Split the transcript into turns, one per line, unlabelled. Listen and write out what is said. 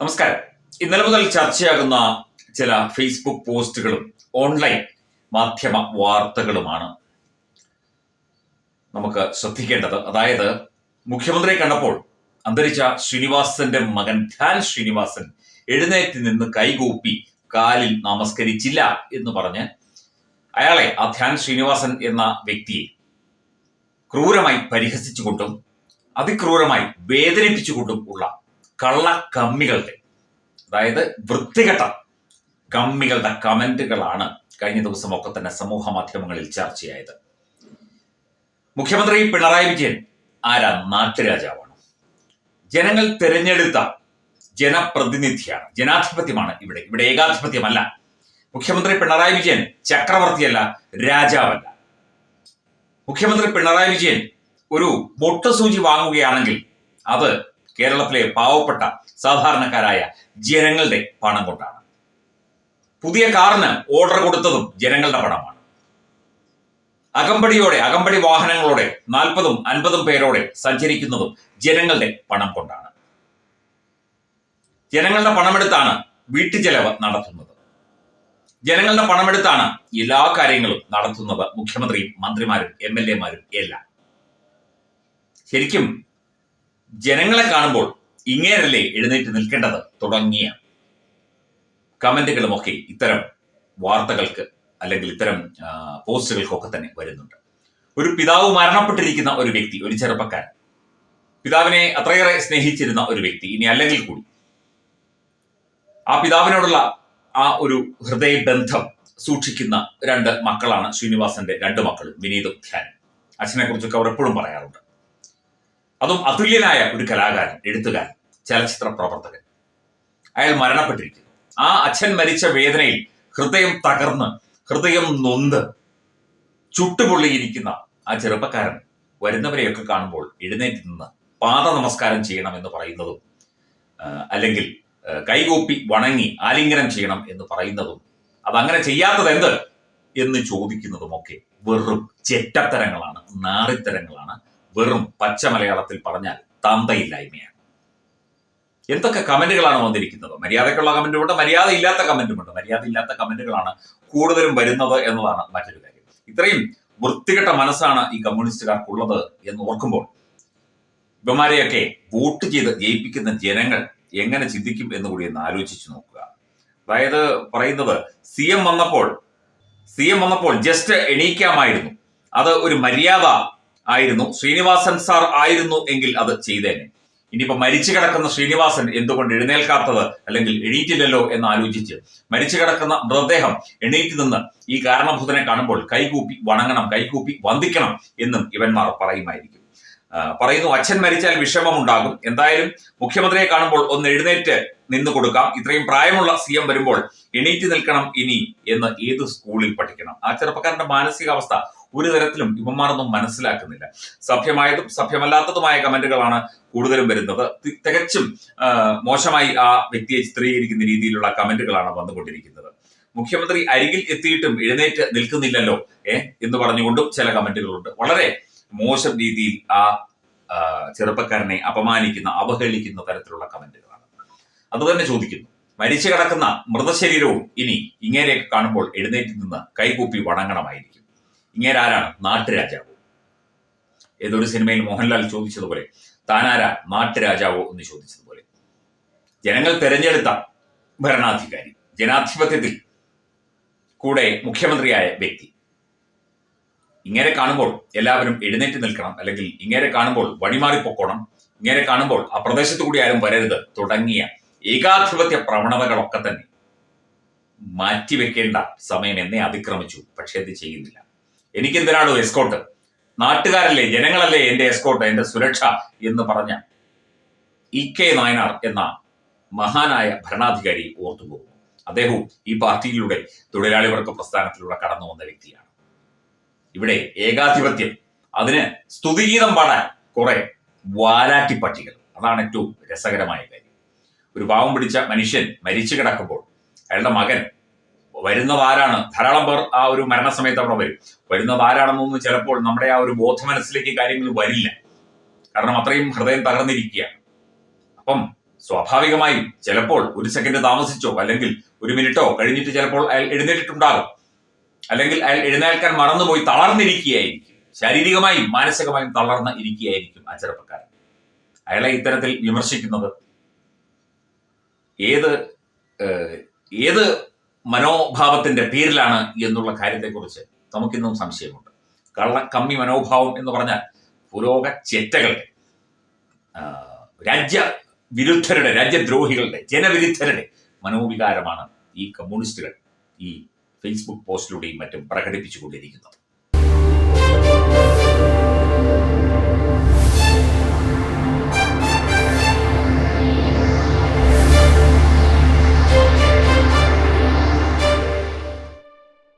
നമസ്കാരം. ഇന്നലെ മുതൽ ചർച്ചയാകുന്ന ചില ഫേസ്ബുക്ക് പോസ്റ്റുകളും ഓൺലൈൻ മാധ്യമ വാർത്തകളുമാണ് നമുക്ക് ശ്രദ്ധിക്കേണ്ടത്. അതായത്, മുഖ്യമന്ത്രിയെ കണ്ടപ്പോൾ അന്തരിച്ച ശ്രീനിവാസന്റെ മകൻ ധ്യാൻ ശ്രീനിവാസൻ എഴുന്നേറ്റ് നിന്ന് കൈകൂപ്പി കാലിൽ നമസ്കരിച്ചില്ല എന്ന് പറഞ്ഞ് അയാളെ, ആ ധ്യാൻ ശ്രീനിവാസൻ എന്ന വ്യക്തിയെ ക്രൂരമായി പരിഹസിച്ചുകൊണ്ടും അതിക്രൂരമായി വേദനിപ്പിച്ചുകൊണ്ടും ഉള്ള കള്ള കമ്മികളുടെ, അതായത് വൃത്തികെട്ട കമ്മികളുടെ കമന്റുകളാണ് കഴിഞ്ഞ ദിവസമൊക്കെ തന്നെ സമൂഹ മാധ്യമങ്ങളിൽ ചർച്ചയായത്. മുഖ്യമന്ത്രി പിണറായി വിജയൻ ആരാ? നാട്ടുരാജാവാണ്. ജനങ്ങൾ തിരഞ്ഞെടുത്ത ജനപ്രതിനിധിയാണ്. ജനാധിപത്യമാണ് ഇവിടെ ഏകാധിപത്യമല്ല. മുഖ്യമന്ത്രി പിണറായി വിജയൻ ചക്രവർത്തിയല്ല, രാജാവല്ല. മുഖ്യമന്ത്രി പിണറായി വിജയൻ ഒരു മൊട്ടുസൂചി വാങ്ങുകയാണെങ്കിൽ അത് കേരളത്തിലെ പാവപ്പെട്ട സാധാരണക്കാരായ ജനങ്ങളുടെ പണം കൊണ്ടാണ്. പുതിയ കാറിന് ഓർഡർ കൊടുത്തതും ജനങ്ങളുടെ പണമാണ്. അകമ്പടി വാഹനങ്ങളോടെ 40ഉം 50ഉം പേരോടെ സഞ്ചരിക്കുന്നതും ജനങ്ങളുടെ പണം കൊണ്ടാണ്. ജനങ്ങളുടെ പണമെടുത്താണ് വീട്ടുചെലവ് നടത്തുന്നത്. ജനങ്ങളുടെ പണമെടുത്താണ് എല്ലാ കാര്യങ്ങളും നടത്തുന്നത് മുഖ്യമന്ത്രിയും മന്ത്രിമാരും MLA-മാരും എല്ലാം. ശരിക്കും ജനങ്ങളെ കാണുമ്പോൾ ഇങ്ങേരല്ലേ എഴുന്നേറ്റ് നിൽക്കേണ്ടത് തുടങ്ങിയ കമന്റുകളുമൊക്കെ ഇത്തരം വാർത്തകൾക്ക് അല്ലെങ്കിൽ ഇത്തരം പോസ്റ്റുകൾക്കൊക്കെ തന്നെ വരുന്നുണ്ട്. ഒരു പിതാവ് മരണപ്പെട്ടിരിക്കുന്ന ഒരു വ്യക്തി, ഒരു ചെറുപ്പക്കാരൻ, പിതാവിനെ അത്രയേറെ സ്നേഹിച്ചിരുന്ന ഒരു വ്യക്തി, ഇനി അല്ലെങ്കിൽ കൂടി ആ പിതാവിനോടുള്ള ആ ഒരു ഹൃദയബന്ധം സൂക്ഷിക്കുന്ന രണ്ട് മക്കളാണ് ശ്രീനിവാസന്റെ രണ്ട് മക്കളും, വിനീതും ധ്യാനും. അച്ഛനെ കുറിച്ചൊക്കെ അവർ എപ്പോഴും പറയാറുണ്ട്. അതും അതുല്യനായ ഒരു കലാകാരൻ, എഴുത്തുകാരൻ, ചലച്ചിത്ര പ്രവർത്തകൻ. അയാൾ മരണപ്പെട്ടിരിക്കുന്നു. ആ അച്ഛൻ മരിച്ച വേദനയിൽ ഹൃദയം തകർന്ന്, ഹൃദയം നൊന്ത് ചുട്ടുപൊള്ളിയിരിക്കുന്ന ആ ചെറുപ്പക്കാരൻ വരുന്നവരെയൊക്കെ കാണുമ്പോൾ എഴുന്നേറ്റ് നിന്ന് പാദ നമസ്കാരം ചെയ്യണം എന്ന് പറയുന്നതും, അല്ലെങ്കിൽ കൈകൂപ്പി വണങ്ങി ആലിംഗനം ചെയ്യണം എന്ന് പറയുന്നതും, അതങ്ങനെ ചെയ്യാത്തത് എന്ത് എന്ന് ചോദിക്കുന്നതുമൊക്കെ വെറും ചെറ്റത്തരങ്ങളാണ്, നാറിത്തരങ്ങളാണ്. വെറും പച്ച മലയാളത്തിൽ പറഞ്ഞാൽ തന്തയില്ലായ്മയാണ്. എന്തൊക്കെ കമന്റുകളാണ് വന്നിരിക്കുന്നത്! മര്യാദക്കുള്ള കമന്റുമുണ്ട്, മര്യാദയില്ലാത്ത കമന്റുമുണ്ട്. മര്യാദയില്ലാത്ത കമന്റുകളാണ് കൂടുതലും വരുന്നത് എന്നതാണ് മറ്റൊരു കാര്യം. ഇത്രയും വൃത്തികെട്ട മനസ്സാണ് ഈ കമ്മ്യൂണിസ്റ്റുകാർക്കുള്ളത് എന്ന് ഓർക്കുമ്പോൾ ഇവന്മാരെയൊക്കെ വോട്ട് ചെയ്ത് ജയിപ്പിക്കുന്ന ജനങ്ങൾ എങ്ങനെ ചിന്തിക്കും എന്ന് കൂടി ഒന്ന് ആലോചിച്ചു നോക്കുക. അതായത്, പറയുന്നത് CM വന്നപ്പോൾ ജസ്റ്റ് എണീക്കാമായിരുന്നു, അത് ഒരു മര്യാദ ആയിരുന്നു. ശ്രീനിവാസൻ സാർ ആയിരുന്നു എങ്കിൽ അത് ചെയ്തേനെ. ഇനിയിപ്പോ മരിച്ചു കിടക്കുന്ന ശ്രീനിവാസൻ എന്തുകൊണ്ട് എഴുന്നേൽക്കാത്തത്, അല്ലെങ്കിൽ എണീറ്റില്ലല്ലോ എന്ന് ആലോചിച്ച് മരിച്ചു കിടക്കുന്ന മൃതദേഹം എണീറ്റ് നിന്ന് ഈ കാരണഭൂതനെ കാണുമ്പോൾ കൈകൂപ്പി വണങ്ങണം, കൈകൂപ്പി വന്ദിക്കണം എന്നും ഇവന്മാർ പറയുമായിരിക്കും. പറയുന്നു, അച്ഛൻ മരിച്ചാൽ വിഷമമുണ്ടാകും, എന്തായാലും മുഖ്യമന്ത്രിയെ കാണുമ്പോൾ ഒന്ന് എഴുന്നേറ്റ് നിന്ന് കൊടുക്കാം, ഇത്രയും പ്രായമുള്ള CM വരുമ്പോൾ എണീറ്റ് നിൽക്കണം ഇനി എന്ന് ഏത് സ്കൂളിൽ പഠിക്കണം? ആ ചെറുപ്പക്കാരന്റെ മാനസികാവസ്ഥ ഒരു തരത്തിലും ഇവന്മാരൊന്നും മനസ്സിലാക്കുന്നില്ല. സഭ്യമായതും സഭ്യമല്ലാത്തതുമായ കമന്റുകളാണ് കൂടുതലും വരുന്നത്. തികച്ചും മോശമായി ആ വ്യക്തിയെ ചിത്രീകരിക്കുന്ന രീതിയിലുള്ള കമന്റുകളാണ് വന്നുകൊണ്ടിരിക്കുന്നത്. മുഖ്യമന്ത്രി അരികിൽ എത്തിയിട്ടും എഴുന്നേറ്റ് നിൽക്കുന്നില്ലല്ലോ എന്ന് പറഞ്ഞുകൊണ്ടും ചില കമന്റുകളുണ്ട്. വളരെ മോശം രീതിയിൽ ആ ചെറുപ്പക്കാരനെ അപമാനിക്കുന്ന, അവഹേളിക്കുന്ന തരത്തിലുള്ള കമന്റുകളാണ്. അതുതന്നെ ചോദിക്കുന്നു, മരിച്ചു കിടക്കുന്ന മൃതശരീരവും ഇനി ഇങ്ങനെയൊക്കെ കാണുമ്പോൾ എഴുന്നേറ്റ് നിന്ന് കൈകൂപ്പി വണങ്ങണമായിരിക്കും. ഇങ്ങേരാരാണ്? നാട്ടുരാജാവോ? ഏതൊരു സിനിമയിൽ മോഹൻലാൽ ചോദിച്ചതുപോലെ, താനാരാ നാട്ടുരാജാവോ എന്ന് ചോദിച്ചതുപോലെ, ജനങ്ങൾ തെരഞ്ഞെടുത്ത ഭരണാധികാരി, ജനാധിപത്യത്തിൽ കൂടെ മുഖ്യമന്ത്രിയായ വ്യക്തി, ഇങ്ങനെ കാണുമ്പോൾ എല്ലാവരും എഴുന്നേറ്റ് നിൽക്കണം, അല്ലെങ്കിൽ ഇങ്ങനെ കാണുമ്പോൾ വഴിമാറിപ്പൊക്കോണം, ഇങ്ങനെ കാണുമ്പോൾ ആ പ്രദേശത്തു കൂടി ആരും വരരുത് തുടങ്ങിയ ഏകാധിപത്യ പ്രവണതകളൊക്കെ തന്നെ മാറ്റിവെക്കേണ്ട സമയം എന്നെ അതിക്രമിച്ചു. പക്ഷെ അത് ചെയ്യുന്നില്ല. എനിക്കെന്തിനാണോ എസ്കോട്ട്? നാട്ടുകാരല്ലേ, ജനങ്ങളല്ലേ എന്റെ എസ്കോട്ട്, എന്റെ സുരക്ഷ എന്ന് പറഞ്ഞ EK നായനാർ എന്ന മഹാനായ ഭരണാധികാരി ഓർത്തുപോകുന്നു. അദ്ദേഹവും ഈ പാർട്ടിയിലൂടെ തൊഴിലാളി വർഗ പ്രസ്ഥാനത്തിലൂടെ കടന്നു വന്ന വ്യക്തിയാണ്. ഇവിടെ ഏകാധിപത്യം, അതിന് സ്തുതിഗീതം പാടാൻ കുറെ വാലാട്ടി പട്ടികൾ. അതാണ് ഏറ്റവും രസകരമായ കാര്യം. ഒരു പാവം പിടിച്ച മനുഷ്യൻ മരിച്ചു കിടക്കുമ്പോൾ അയാളുടെ മകൻ വരുന്നത് ആരാണ്? ധാരാളം പേർ ആ ഒരു മരണസമയത്ത് അവിടെ വരും. വരുന്നത് ആരാണെന്നൊന്നും ചിലപ്പോൾ നമ്മുടെ ആ ഒരു ബോധമനസ്സിലേക്ക് കാര്യങ്ങൾ വരില്ല. കാരണം അത്രയും ഹൃദയം തകർന്നിരിക്കുകയാണ്. അപ്പം സ്വാഭാവികമായും ചിലപ്പോൾ ഒരു സെക്കൻഡ് താമസിച്ചോ അല്ലെങ്കിൽ ഒരു മിനിറ്റോ കഴിഞ്ഞിട്ട് ചിലപ്പോൾ അയാൾ എഴുന്നേറ്റിട്ടുണ്ടാകും. അല്ലെങ്കിൽ അയാൾ എഴുന്നേൽക്കാൻ മറന്നുപോയി തളർന്നിരിക്കുകയായിരിക്കും. ശാരീരികമായും മാനസികമായും തളർന്ന് ഇരിക്കുകയായിരിക്കും ആ ചെറുപ്പക്കാരൻ. അയാളെ ഇത്തരത്തിൽ വിമർശിക്കുന്നത് ഏത് മനോഭാവത്തിന്റെ പേരിലാണ് എന്നുള്ള കാര്യത്തെക്കുറിച്ച് നമുക്കിന്നും സംശയമുണ്ട്. കമ്മി മനോഭാവം എന്ന് പറഞ്ഞാൽ പുരോഗ ചെറ്റകളുടെ, രാജ്യവിരുദ്ധരുടെ, രാജ്യദ്രോഹികളുടെ, ജനവിരുദ്ധരുടെ മനോവികാരമാണ് ഈ കമ്മ്യൂണിസ്റ്റുകൾ ഈ ഫേസ്ബുക്ക് പോസ്റ്റിലൂടെയും മറ്റും പ്രകടിപ്പിച്ചുകൊണ്ടിരിക്കുന്നത്.